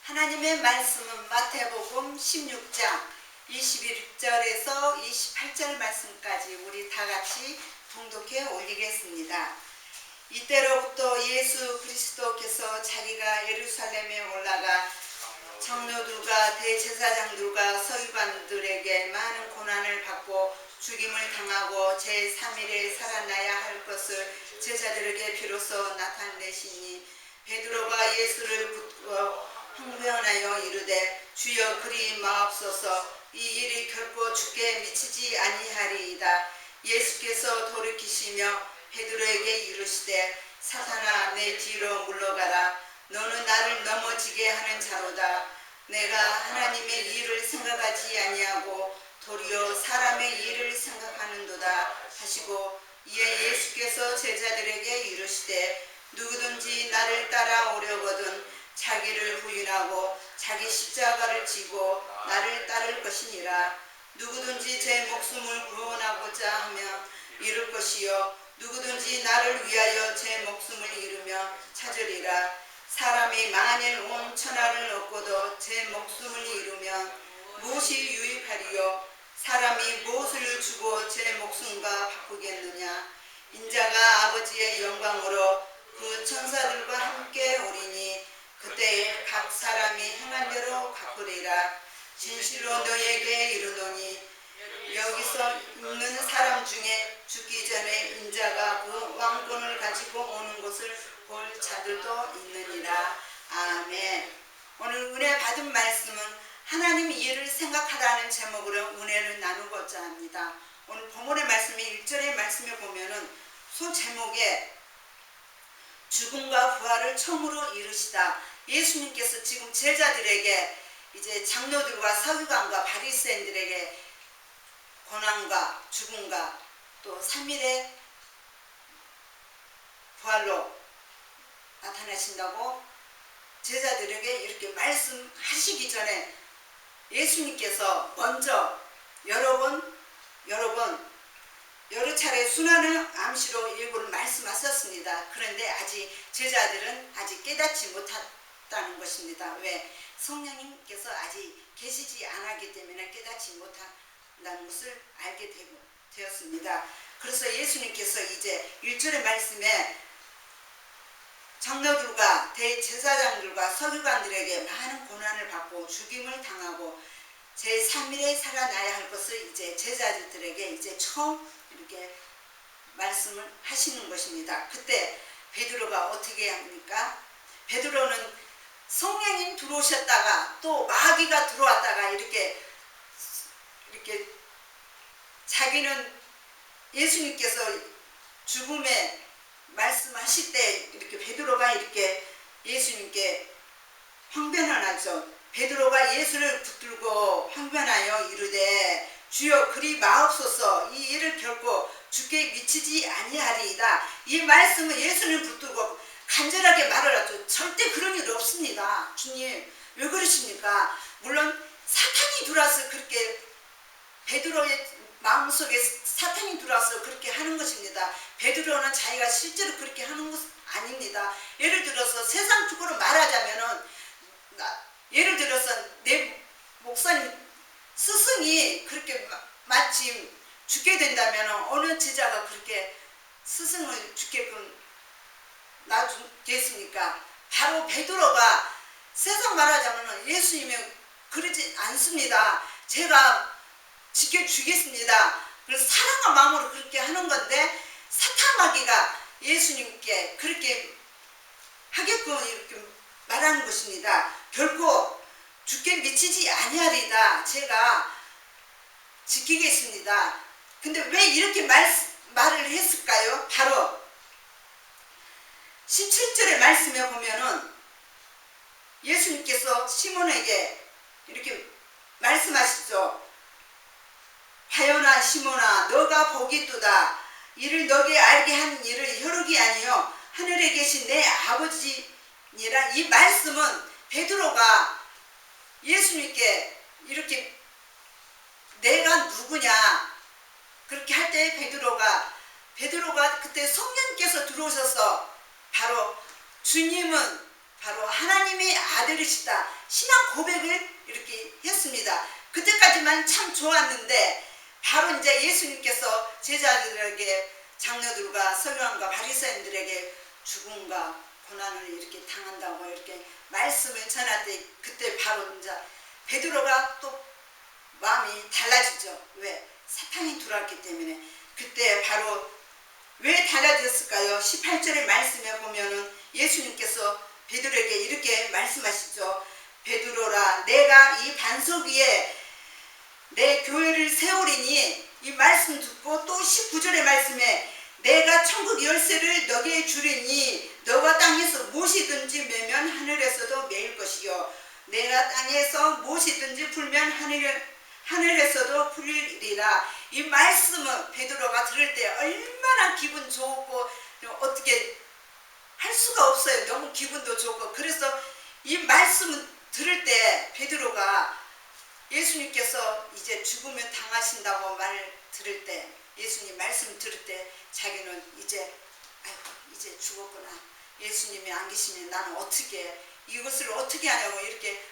하나님의 말씀은 마태복음 16장 21절에서 28절 말씀까지 우리 다 같이 봉독해 올리겠습니다. 이때로부터 예수 그리스도께서 자기가 예루살렘에 올라가 장로들과 대제사장들과 서기관들에게 많은 고난을 받고 죽임을 당하고 제3일에 살아나야 할 것을 제자들에게 비로소 나타내시니 베드로가 예수를 붙들어 항변하여 이르되 주여 그리 마옵소서 이 일이 결코 주께 미치지 아니하리이다. 예수께서 돌이키시며 베드로에게 이르시되 사탄아 내 뒤로 물러가라. 너는 나를 넘어지게 하는 자로다. 내가 하나님의 일을 생각하지 아니하고 도리어 사람의 일을 생각하는도다 하시고 이에 예수께서 제자들에게 이르시되 누구든지 나를 따라오려거든 자기를 부인하고 자기 십자가를 지고 나를 따를 것이니라. 누구든지 제 목숨을 구원하고자 하면 잃을 것이요 누구든지 나를 위하여 제 목숨을 잃으며 찾으리라. 사람이 만일 온 천하를 얻고도 제 목숨을 잃으면 무엇이 유익하리요? 사람이 무엇을 주고 제 목숨과 바꾸겠느냐? 인자가 아버지의 영광으로 그 천사들과 함께 오리니 그때에 각 사람이 행한 대로 갚으리라. 진실로 너에게 이르노니 여기서 있는 사람 중에 죽기 전에 인자가 그 왕권을 가지고 오는 것을 볼 자들도 있느니라. 아멘. 오늘 은혜 받은 말씀은 하나님 일을 생각하라는 제목으로 은혜를 나누고자 합니다. 오늘 본문의 말씀이 1절의 말씀에 보면은 소 제목에 죽음과 부활을 처음으로 이루시다. 예수님께서 지금 제자들에게 이제 장로들과 서기관과 바리새인들에게 고난과 죽음과 또 3일의 부활로 나타나신다고 제자들에게 이렇게 말씀하시기 전에 예수님께서 먼저 여러 차례 순환을 암시로 일부를 말씀하셨습니다. 그런데 아직 제자들은 아직 깨닫지 못했다는 것입니다. 왜? 성령님께서 아직 계시지 않았기 때문에 깨닫지 못한다는 것을 알게 되었습니다. 그래서 예수님께서 이제 1절의 말씀에 장로들과 대제사장들과 서기관들에게 많은 고난을 받고 죽임을 당하고 제3일에 살아나야 할 것을 이제 제자들에게 이제 처음 이렇게 말씀을 하시는 것입니다. 그때 베드로가 어떻게 합니까? 베드로는 성령님 들어오셨다가 또 마귀가 들어왔다가 이렇게 자기는 예수님께서 죽음에 말씀하실 때 이렇게 베드로가 이렇게 예수님께 항변을 하죠. 베드로가 예수를 붙들고 항변하여 이르되 주여 그리 마옵소서 이 일을 결코 주께 미치지 아니하리이다. 이 말씀을 예수를 붙들고 간절하게 말을 하죠. 절대 그런 일 없습니다. 주님 왜 그러십니까? 물론 사탄이 들어와서 그렇게 베드로의 마음속에 사탄이 들어와서 그렇게 하는 것입니다. 베드로는 자기가 실제로 그렇게 하는 것 아닙니다. 예를 들어서 세상적으로 말하자면은 예를 들어서 내 목사님 스승이 그렇게 마침 죽게 된다면 어느 제자가 그렇게 스승을 죽게끔 놔주겠습니까? 바로 베드로가 세상 말하자면 예수님이 그러지 않습니다. 제가 지켜주겠습니다. 그래서 사랑과 마음으로 그렇게 하는 건데 사탄마귀가 예수님께 그렇게 하게끔 이렇게 말하는 것입니다. 결코 죽게 미치지 아니하리다. 제가 지키겠습니다. 근데 왜 이렇게 말을 했을까요? 바로 17절의 말씀에 보면은 예수님께서 시몬에게 이렇게 말씀하시죠. 하요나 시몬아 너가 복이 있도다. 이를 너게 알게 한 일을 혈육이 아니요 하늘에 계신 내 아버지니라. 이 말씀은 베드로가 예수님께 이렇게 내가 누구냐 그렇게 할 때 베드로가 그때 성령께서 들어오셔서 바로 주님은 바로 하나님의 아들이시다. 신앙 고백을 이렇게 했습니다. 그때까지만 참 좋았는데 바로 이제 예수님께서 제자들에게 장로들과 서기관과 바리새인들에게 죽음과 고난을 이렇게 당한다고 이렇게 말씀을 전할 때 그때 바로 이제 베드로가 또 마음이 달라지죠. 왜? 사탄이 들어왔기 때문에. 그때 바로 왜 달라졌을까요? 18절의 말씀에 보면은 예수님께서 베드로에게 이렇게 말씀하시죠. 베드로라, 내가 이 반석 위에 내 교회를 세우리니, 이 말씀 듣고 또 19절의 말씀에 내가 천국 열쇠를 너에게 주리니 너가 땅에서 무엇이든지 매면 하늘에서도 매일 것이요 내가 땅에서 무엇이든지 풀면 하늘에서도 풀리리라. 이 말씀은 베드로가 들을 때 얼마나 기분 좋고 어떻게 할 수가 없어요. 너무 기분도 좋고. 그래서 이 말씀을 들을 때 베드로가 예수님께서 이제 죽으면 당하신다고 말을 들을 때, 예수님 말씀 들을 때 자기는 이제 죽었구나. 예수님이 안 계시면 나는 어떻게 이것을 어떻게 하냐고 이렇게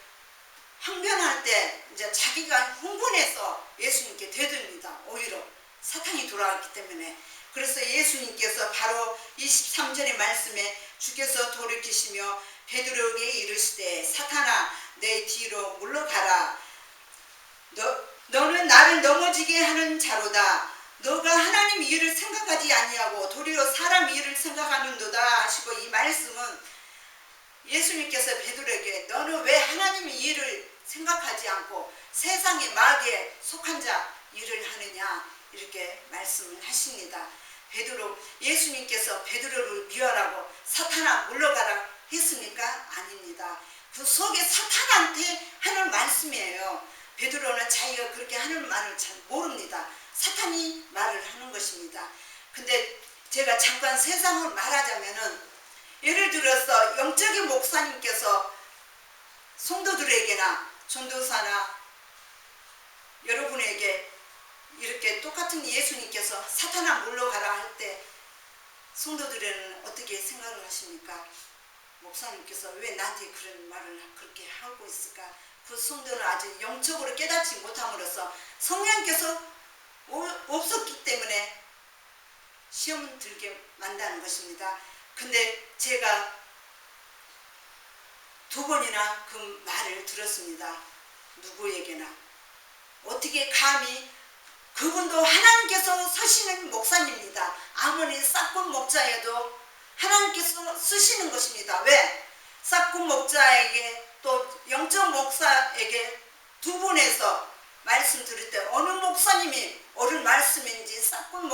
항변할 때 이제 자기가 흥분해서 예수님께 대듭니다. 오히려 사탄이 돌아왔기 때문에. 그래서 예수님께서 바로 23절의 말씀에 주께서 돌이키시며 베드로에게 이르시되 사탄아 내 뒤로 물러가라. 너는 나를 넘어지게 하는 자로다. 너가 하나님 일을 생각하지 아니하고 도리어 사람 일을 생각하는도다 하시고, 이 말씀은 예수님께서 베드로에게 너는 왜 하나님 일을 생각하지 않고 세상의 마귀에 속한 자 일을 하느냐 이렇게 말씀을 하십니다. 예수님께서 베드로를 미워하라고 사탄아 물러가라 했습니까? 아닙니다. 그 속에 사탄한테 하는 말씀이에요. 베드로는 자기가 그렇게 하는 말을 잘 모릅니다. 사탄이 말을 하는 것입니다. 근데 제가 잠깐 세상을 말하자면은, 예를 들어서 영적인 목사님께서 성도들에게나 전도사나 여러분에게 이렇게 똑같은 예수님께서 사탄아 물러가라 할 때 성도들은 어떻게 생각을 하십니까? 목사님께서 왜 나한테 그런 말을 그렇게 하고 있을까? 그 성도는 아직 영적으로 깨닫지 못함으로써 성령께서 없었기 때문에 시험 들게 만다는 것입니다. 근데 제가 2번이나 그 말을 들었습니다. 누구에게나. 어떻게 감히, 그분도 하나님께서 쓰시는 목사님입니다. 아무리 싹군 목자여도 하나님께서 쓰시는 것입니다. 왜? 싹군 목자에게 또 영적 목사에게 2분에서 말씀 들을 때 어느 목사님이 옳은 말씀인지 싹군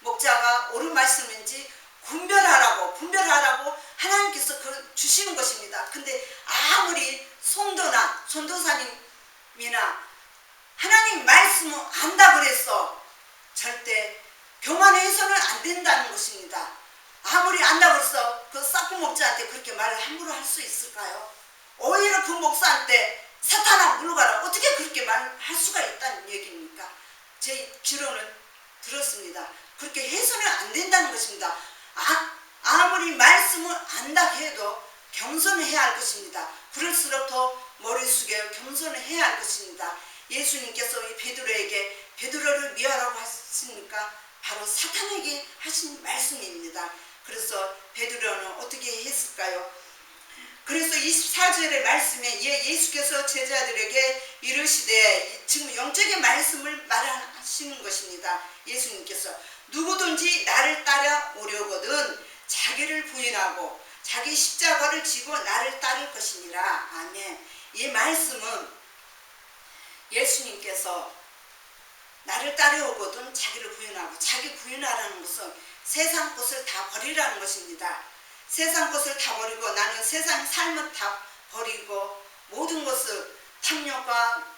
목자가 옳은 말씀인지 분별하라고 하나님께서 주시는 것입니다. 근데 아무리 성도나 전도사님이나 하나님 말씀을 안다 그래서 절대 교만해서는 안 된다는 것입니다. 아무리 안다고 해서 그 싹군 목자한테 그렇게 말을 함부로 할 수 있을까요? 오히려 그 목사한테 사탄아 물러가라 어떻게 그렇게 말할 수가 있다는 얘기입니까? 제 귀로는 들었습니다. 그렇게 해서는 안 된다는 것입니다. 아무리 말씀을 안다 해도 겸손해야 할 것입니다. 그럴수록 더 머리 숙여 겸손을 해야 할 것입니다. 예수님께서 이 베드로를 미워하라고 하시니까 바로 사탄에게 하신 말씀입니다. 그래서 베드로는 어떻게 했을까요? 그래서 24절의 말씀에 예수께서 제자들에게 이르시되, 지금 영적인 말씀을 말하시는 것입니다. 예수님께서 누구든지 나를 따라오려거든 자기를 부인하고 자기 십자가를 지고 나를 따를 것이니라. 아멘. 이 말씀은 예수님께서 나를 따라오거든 자기를 부인하고, 자기 부인하라는 것은 세상 것을 다 버리라는 것입니다. 세상 것을 다 버리고, 나는 세상 삶을 다 버리고 모든 것을, 탐욕과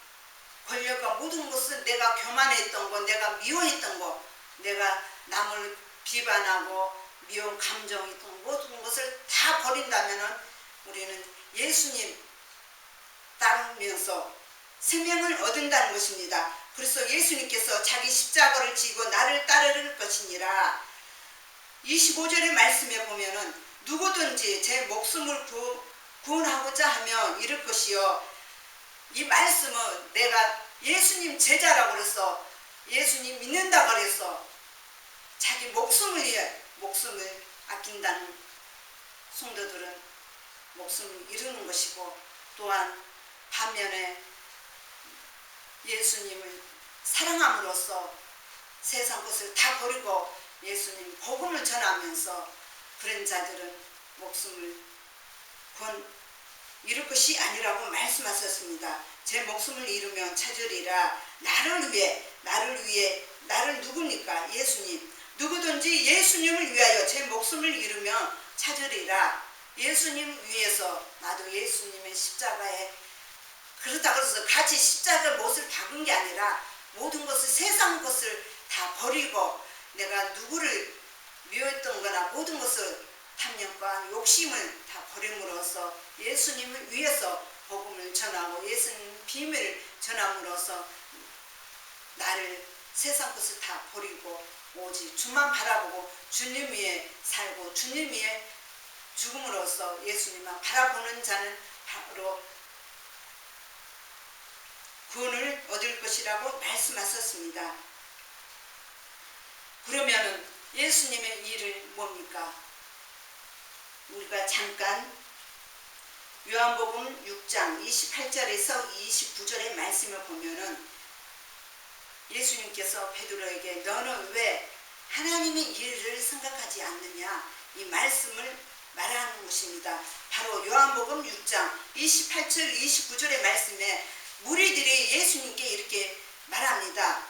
권력과 모든 것을, 내가 교만했던 것, 내가 미워했던 것, 내가 남을 비판하고 미운 감정이 있던 모든 것을 다 버린다면 우리는 예수님 따르면서 생명을 얻는다는 것입니다. 그래서 예수님께서 자기 십자가를 지고 나를 따르는 것이니라. 25절의 말씀에 보면은 누구든지 제 목숨을 구원하고자 하면 이럴 것이요. 이 말씀은 내가 예수님 제자라고 그랬어. 예수님 믿는다고 그랬어. 자기 목숨을 위해 목숨을 아낀다는 성도들은 목숨을 잃는 것이고, 또한 반면에 예수님을 사랑함으로써 세상 것을 다 버리고 예수님 복음을 전하면서 그런 자들은 목숨을 잃을 것이 아니라고 말씀하셨습니다. 제 목숨을 잃으면 찾으리라. 나를 위해 나를 누굽니까? 예수님. 누구든지 예수님을 위하여 제 목숨을 잃으면 찾으리라. 예수님 위해서 나도 예수님의 십자가에, 그렇다고 해서 같이 십자가 못을 박은 게 아니라 모든 것을, 세상 것을 다 버리고 내가 누구를 미워했던 거나 모든 것을, 탐욕과 욕심을 다 버림으로써 예수님을 위해서 복음을 전하고 예수님 비밀을 전함으로써 나를, 세상 것을 다 버리고 오직 주만 바라보고 주님 위에 살고 주님 위에 죽음으로써 예수님만 바라보는 자는 바로 구원을 얻을 것이라고 말씀하셨습니다. 그러면은 예수님의 일을 뭡니까? 우리가 잠깐 요한복음 6장 28절에서 29절의 말씀을 보면은 예수님께서 베드로에게 너는 왜 하나님의 일을 생각하지 않느냐, 이 말씀을 말하는 것입니다. 바로 요한복음 6장 28절 29절의 말씀에 무리들이 예수님께 이렇게 말합니다.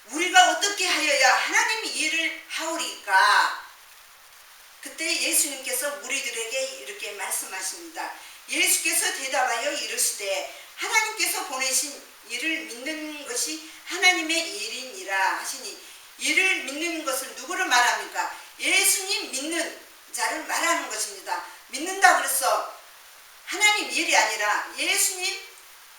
우리가 어떻게 하여야 하나님의 일을 하오리까? 그때 예수님께서 무리들에게 이렇게 말씀하십니다. 예수께서 대답하여 이르시되 하나님께서 보내신 이를 믿는 것이 하나님의 일이니라 하시니, 이를 믿는 것을 누구를 말합니까? 예수님 믿는 자를 말하는 것입니다. 믿는다 그래서 하나님 일이 아니라 예수님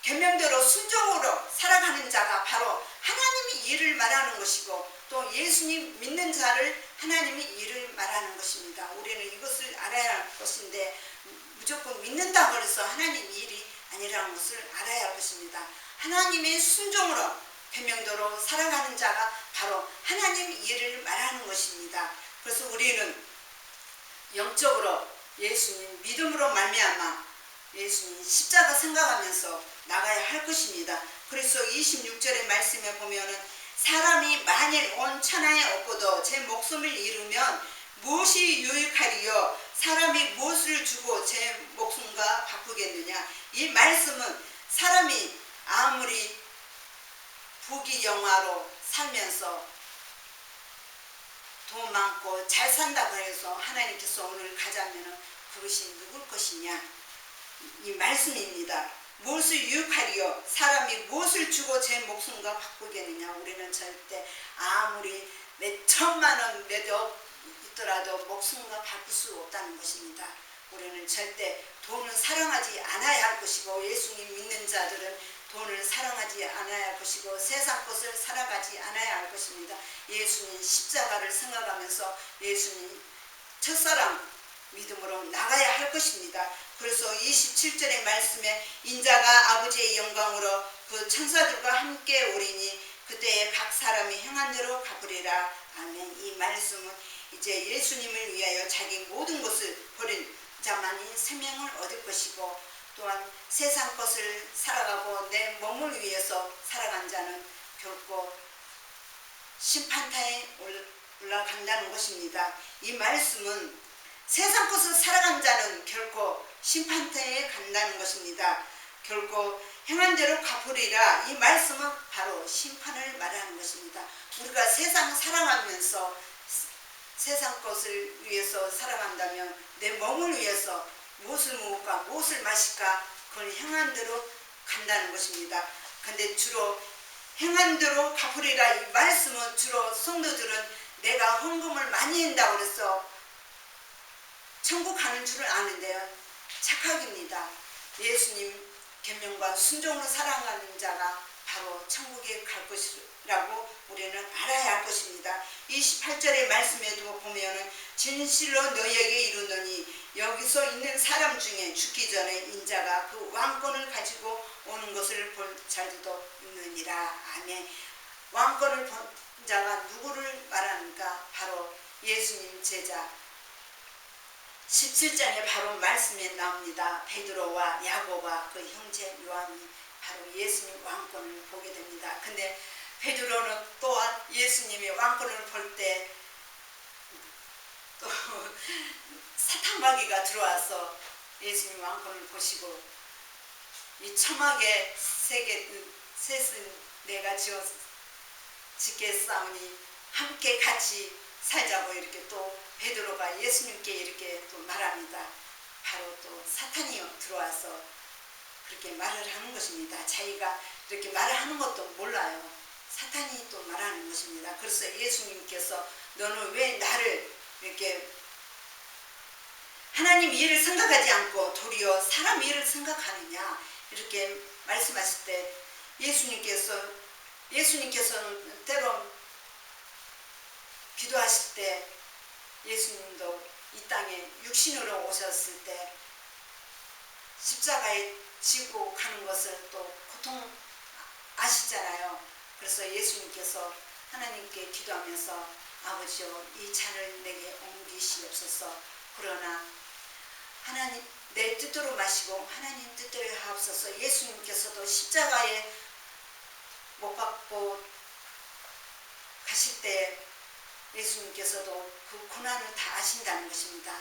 계명대로 순종으로 살아가는 자가 바로 하나님의 일을 말하는 것이고, 또 예수님 믿는 자를 하나님의 일을 말하는 것입니다. 우리는 이것을 알아야 할 것인데, 무조건 믿는다고 해서 하나님 일이 아니라는 것을 알아야 할 것입니다. 하나님의 순종으로 계명대로 살아가는 자가 바로 하나님의 일을 말하는 것입니다. 그래서 우리는 영적으로 예수님 믿음으로 말미암아 예수님 십자가 생각하면서 나가야 할 것입니다. 그래서 26절의 말씀에 보면은 사람이 만일 온 천하에 얻고도 제 목숨을 잃으면 무엇이 유익하리요? 사람이 무엇을 주고 제 목숨과 바꾸겠느냐? 이 말씀은 사람이 아무리 부귀영화로 살면서 돈 많고 잘 산다고 해서 하나님께서 오늘 가자면은 그것이 누굴 것이냐? 이 말씀입니다. 무엇을 유익하리요? 사람이 무엇을 주고 제 목숨과 바꾸겠느냐? 우리는 절대 아무리 몇 천만 원, 몇 억 있더라도 목숨과 바꿀 수 없다는 것입니다. 우리는 절대 돈을 사랑하지 않아야 할 것이고, 예수님 믿는 자들은 돈을 사랑하지 않아야 할 것이고, 세상 것을 살아가지 않아야 할 것입니다. 예수님 십자가를 생각하면서 예수님 첫사랑 믿음으로 나가야 할 것입니다. 그래서 27절의 말씀에 인자가 아버지의 영광으로 그 천사들과 함께 오리니 그때에 각 사람이 행한 대로 갚으리라. 아멘. 이 말씀은 이제 예수님을 위하여 자기 모든 것을 버린 자만이 생명을 얻을 것이고, 또한 세상 것을 살아가고 내 몸을 위해서 살아간 자는 결코 심판台올라간다는 것입니다. 이 말씀은 세상 것을 살아간 자는 결코 심판台간다는 것입니다. 결코 행한 대로 갚으리라. 이 말씀은 바로 심판을 말하는 것입니다. 우리가 세상 살아가면서 세상 것을 위해서 살아간다면 내 몸을 위해서 무엇을 먹을까 무엇을 마실까 그걸 행한 대로 간다는 것입니다. 근데 주로 행한 대로 갚으리라 이 말씀은 주로 성도들은 내가 헌금을 많이 한다고 그래서 천국 가는 줄을 아는데요. 착각입니다. 예수님 계명과 순종으로 살아가는 자가 바로 천국에 갈 것이라고 우리는 알아야 할 것입니다. 28절의 말씀에도 보면은 진실로 너희에게 이르노니 여기서 있는 사람 중에 죽기 전에 인자가 그 왕권을 가지고 오는 것을 볼 자들도 있느니라. 아멘. 왕권을 본 자가 누구를 말하는가? 바로 예수님 제자 17장에 바로 말씀에 나옵니다. 베드로와 야고보와 그 형제 요한이 바로 예수님 왕권을 보게 됩니다. 근데 베드로는 또한 예수님의 왕권을 볼 때 또 사탄마귀가 들어와서 예수님 왕권을 보시고 이 천막에 셋은 내가 짓겠사오니 함께 같이 살자고 이렇게 또 베드로가 예수님께 이렇게 또 말합니다. 바로 또 사탄이 들어와서 그렇게 말을 하는 것입니다. 자기가 이렇게 말을 하는 것도 몰라요. 사탄이 또 말하는 것입니다. 그래서 예수님께서 너는 왜 나를 이렇게 하나님 일을 생각하지 않고 도리어 사람 일을 생각하느냐 이렇게 말씀하실 때 예수님께서는 때로 기도하실 때 예수님도 이 땅에 육신으로 오셨을 때 십자가에 지고 가는 것을 또 고통 아시잖아요. 그래서 예수님께서 하나님께 기도하면서 아버지여 이 잔을 내게 옮기시옵소서. 그러나 하나님 내 뜻대로 마시고 하나님 뜻대로 하옵소서. 예수님께서도 십자가에 못 박고 가실 때 예수님께서도 그 고난을 다 아신다는 것입니다.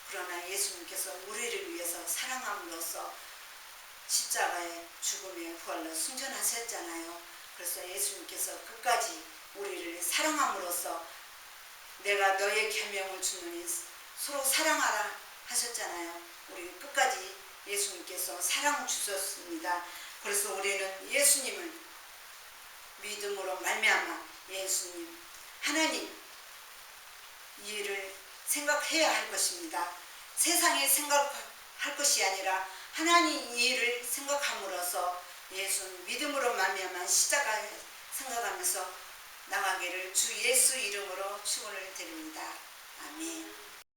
그러나 예수님께서 우리를 위해서 사랑함으로써 십자가의 죽음의 부활로 승천하셨잖아요. 그래서 예수님께서 끝까지 우리를 사랑함으로써 내가 너의 계명을 주노니 서로 사랑하라 하셨잖아요. 우리 끝까지 예수님께서 사랑을 주셨습니다. 그래서 우리는 예수님을 믿음으로 말미암아 예수님 하나님 이 일을 생각해야 할 것입니다. 세상에 생각할 것이 아니라 하나님 이 일을 생각함으로써 예수 믿음으로 말미암아 십자가에 생각하면서 나가기를 주 예수 이름으로 축원을 드립니다. 아멘.